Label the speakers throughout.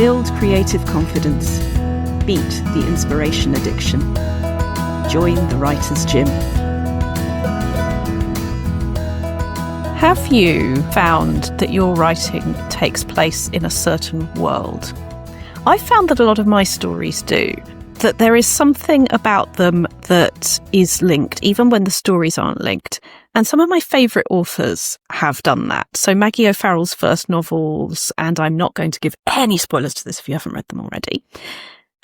Speaker 1: Build creative confidence. Beat the inspiration addiction. Join the Writer's Gym.
Speaker 2: Have you found that your writing takes place in a certain world? I found that a lot of my stories do, that there is something about them that is linked, even when the stories aren't linked. And some of my favourite authors have done that. So Maggie O'Farrell's first novels, and I'm not going to give any spoilers to this if you haven't read them already,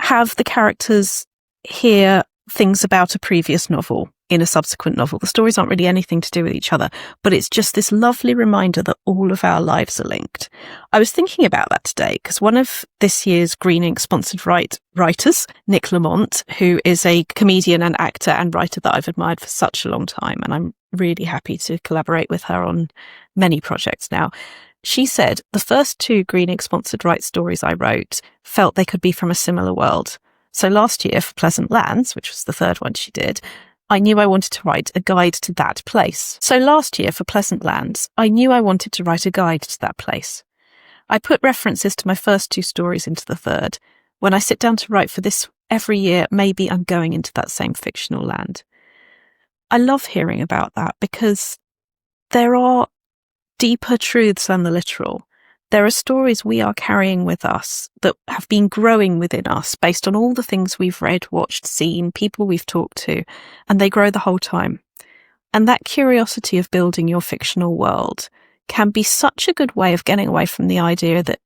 Speaker 2: have the characters hear things about a previous novel in a subsequent novel. The stories aren't really anything to do with each other, but it's just this lovely reminder that all of our lives are linked. I was thinking about that today because one of this year's Green Ink sponsored writers, Nick Lamont, who is a comedian and actor and writer that I've admired for such a long time, and I'm really happy to collaborate with her on many projects now. She said, the first 2 Green Ink sponsored write stories I wrote felt they could be from a similar world. So last year for Pleasant Lands, which was the third one she did, I knew I wanted to write a guide to that place. So last year for Pleasant Lands, I knew I wanted to write a guide to that place. I put references to my first 2 stories into the third. When I sit down to write for this every year, maybe I'm going into that same fictional land. I love hearing about that because there are deeper truths than the literal. There are stories we are carrying with us that have been growing within us based on all the things we've read, watched, seen, people we've talked to, and they grow the whole time. And that curiosity of building your fictional world can be such a good way of getting away from the idea that,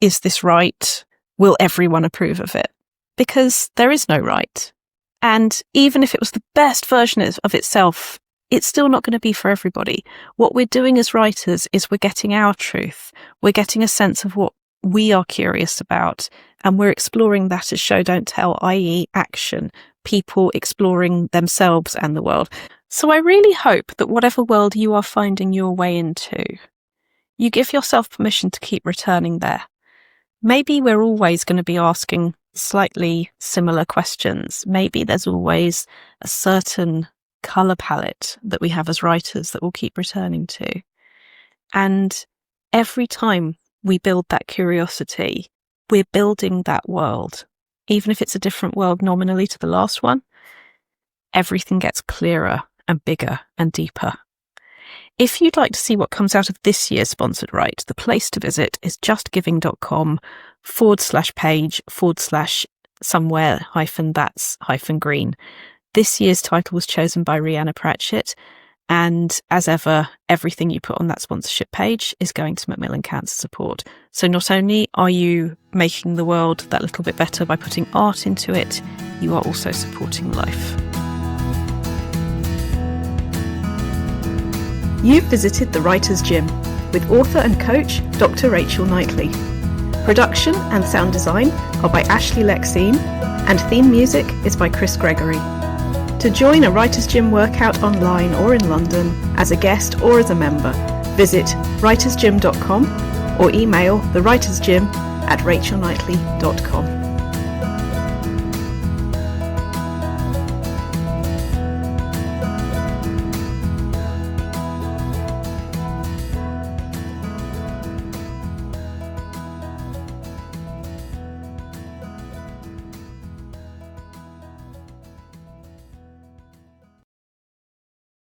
Speaker 2: is this right? Will everyone approve of it? Because there is no right. And even if it was the best version of itself, it's still not going to be for everybody. What we're doing as writers is we're getting our truth. We're getting a sense of what we are curious about, and we're exploring that as show, don't tell, i.e. action, people exploring themselves and the world. So I really hope that whatever world you are finding your way into, you give yourself permission to keep returning there. Maybe we're always going to be asking slightly similar questions. Maybe there's always a certain colour palette that we have as writers that we'll keep returning to. And every time we build that curiosity, we're building that world. Even if it's a different world nominally to the last one, everything gets clearer and bigger and deeper. If you'd like to see what comes out of this year's sponsored write, the place to visit is justgiving.com/page/somewhere-that's-green. This year's title was chosen by Rhianna Pratchett, and as ever, everything you put on that sponsorship page is going to Macmillan Cancer Support. So not only are you making the world that little bit better by putting art into it, you are also supporting life.
Speaker 1: You've visited the Writer's Gym with author and coach Dr. Rachel Knightley. Production and sound design are by Ashley Lexine, and theme music is by Chris Gregory. To join a Writer's Gym workout online or in London, as a guest or as a member, visit writersgym.com or email thewritersgym@rachelknightley.com.